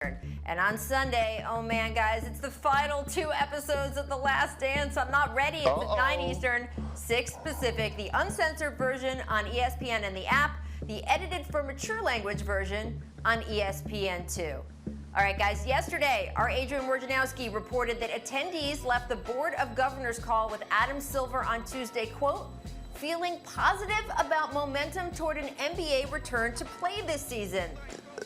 And on Sunday, oh man, guys, it's the final 2 episodes of The Last Dance. I'm not ready. It's at 9 Eastern, 6 Pacific, the uncensored version on ESPN and the app, the edited for mature language version on ESPN2. All right, guys, yesterday, our Adrian Wojnarowski reported that attendees left the Board of Governors call with Adam Silver on Tuesday, quote, feeling positive about momentum toward an NBA return to play this season.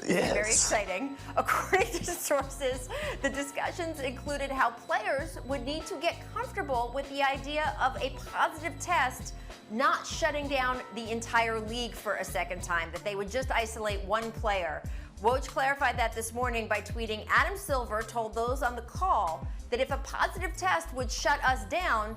Yes. Very exciting. According to sources, the discussions included how players would need to get comfortable with the idea of a positive test not shutting down the entire league for a second time, that they would just isolate one player. Woj clarified that this morning by tweeting, Adam Silver told those on the call that if a positive test would shut us down,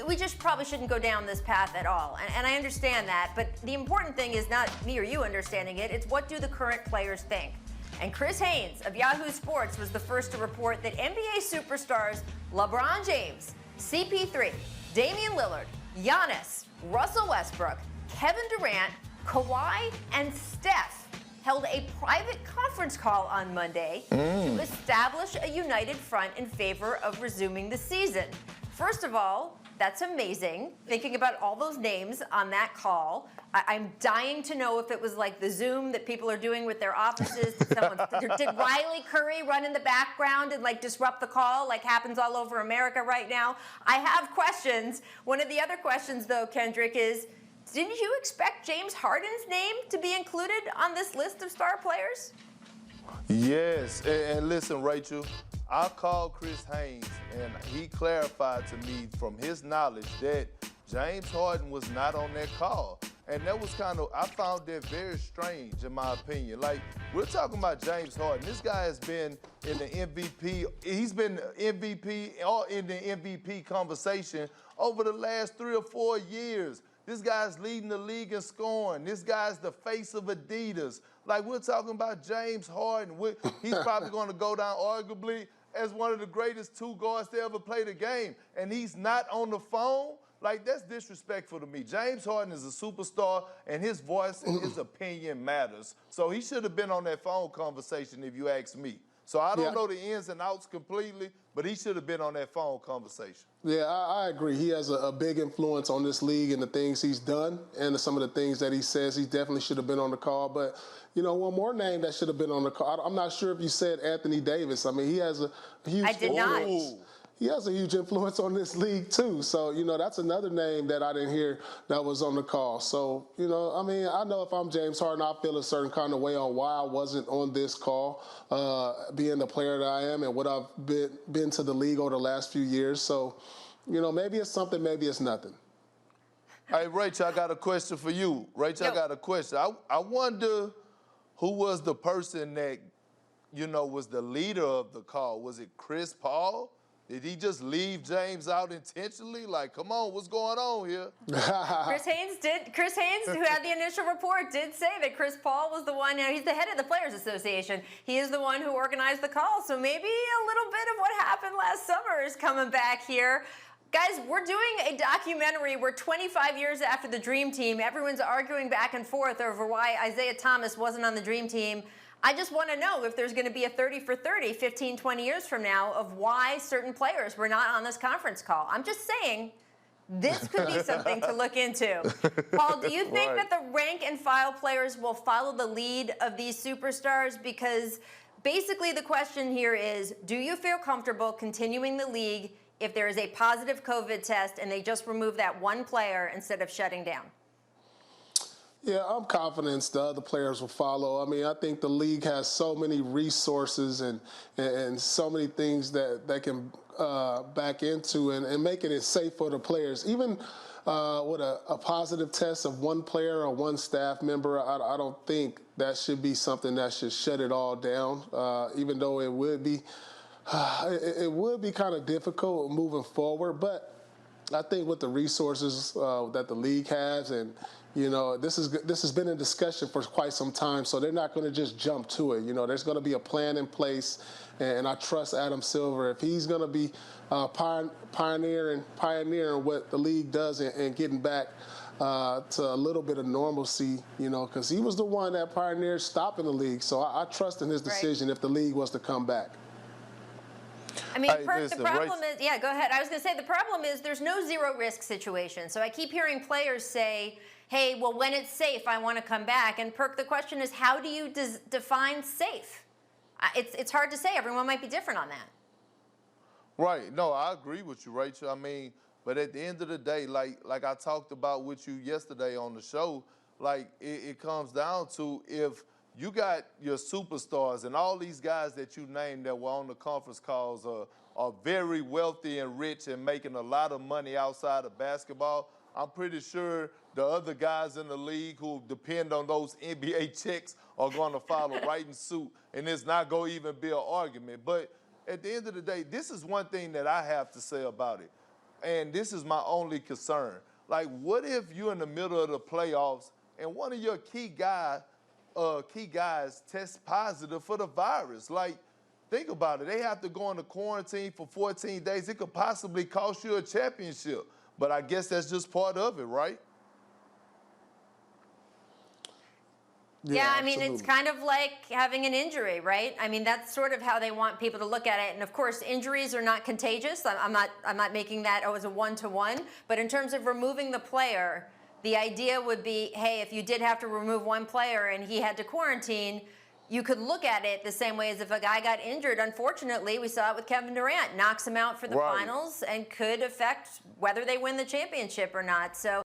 we just probably shouldn't go down this path at all. And I understand that, but the important thing is not me or you understanding it, it's what do the current players think. And Chris Haynes of Yahoo Sports was the first to report that NBA superstars LeBron James, CP3, Damian Lillard, Giannis, Russell Westbrook, Kevin Durant, Kawhi, and Steph held a private conference call on Monday to establish a united front in favor of resuming the season. First of all, that's amazing, thinking about all those names on that call. I'm dying to know if it was like the Zoom that people are doing with their offices. Did Riley Curry run in the background and like disrupt the call like happens all over America right now? I have questions. One of the other questions, though, Kendrick, is didn't you expect James Harden's name to be included on this list of star players? Yes, and listen, Rachel, I called Chris Haynes, and he clarified to me from his knowledge that James Harden was not on that call. And that was I found that very strange, in my opinion. Like, we're talking about James Harden. This guy has been in the MVP, he's been MVP or in the MVP conversation over the last 3 or 4 years. This guy's leading the league in scoring. This guy's the face of Adidas. Like, we're talking about James Harden. He's probably going to go down arguably as one of the greatest 2 guards to ever play the game. And he's not on the phone? Like, that's disrespectful to me. James Harden is a superstar, and his voice and his opinion matters. So he should have been on that phone conversation if you ask me. So I don't know the ins and outs completely, but he should have been on that phone conversation. Yeah, I agree. He has a big influence on this league and the things he's done and some of the things that he says. He definitely should have been on the call. But, you know, one more name that should have been on the call. I'm not sure if you said Anthony Davis. I mean, he has a huge I did influence. not. He has a huge influence on this league, too. So, you know, that's another name that I didn't hear that was on the call. So, you know, I mean, I know if I'm James Harden, I feel a certain kind of way on why I wasn't on this call, being the player that I am and what I've been to the league over the last few years. So, you know, maybe it's something, maybe it's nothing. Hey, Rachel, I got a question for you. Rachel, I got a question. I wonder who was the person that, you know, was the leader of the call. Was it Chris Paul? Did he just leave James out intentionally? Like, come on, what's going on here? Chris Haynes, who had the initial report, did say that Chris Paul was the one, you know, he's the head of the Players Association. He is the one who organized the call. So maybe a little bit of what happened last summer is coming back here. Guys, we're doing a documentary where 25 years after the Dream Team, everyone's arguing back and forth over why Isaiah Thomas wasn't on the Dream Team. I just want to know if there's going to be a 30 for 30, 15, 20 years from now of why certain players were not on this conference call. I'm just saying this could be something to look into. Paul, do you think that the rank and file players will follow the lead of these superstars? Because basically the question here is, do you feel comfortable continuing the league if there is a positive COVID test and they just remove that one player instead of shutting down? Yeah, I'm confident the other players will follow. I mean, I think the league has so many resources and so many things that can back into and making it safe for the players. Even with a positive test of one player or one staff member, I don't think that should be something that should shut it all down, even though it would be kind of difficult moving forward. But I think with the resources that the league has, and you know, this has been in discussion for quite some time, so they're not going to just jump to it. You know, there's going to be a plan in place, and I trust Adam Silver. If he's going to be pioneering what the league does and getting back to a little bit of normalcy, because he was the one that pioneered stopping the league. So I trust in his decision if the league was to come back. I mean, Perk, the problem is, yeah, go ahead. I was going to say the problem is there's no zero risk situation. So I keep hearing players say, hey, well, when it's safe, I want to come back. And Perk, the question is, how do you define safe? It's hard to say. Everyone might be different on that. Right. No, I agree with you, Rachel. I mean, but at the end of the day, like I talked about with you yesterday on the show, like it comes down to if you got your superstars and all these guys that you named that were on the conference calls are very wealthy and rich and making a lot of money outside of basketball. I'm pretty sure the other guys in the league who depend on those NBA checks are going to follow right in suit, and it's not going to even be an argument. But at the end of the day, this is one thing that I have to say about it, and this is my only concern. Like, what if you're in the middle of the playoffs and one of your key guys test positive for the virus? Like, think about it. They have to go into quarantine for 14 days. It could possibly cost you a championship. But I guess that's just part of it, right? Yeah, I mean, it's kind of like having an injury, right? I mean, that's sort of how they want people to look at it. And of course, injuries are not contagious. I'm not making that as a one-to-one. But in terms of removing the player, the idea would be, hey, if you did have to remove one player and he had to quarantine, you could look at it the same way as if a guy got injured. Unfortunately, we saw it with Kevin Durant. Knocks him out for the finals and could affect whether they win the championship or not. So,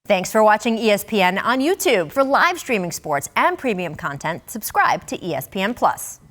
thanks for watching ESPN on YouTube. For live streaming sports and premium content, subscribe to ESPN+.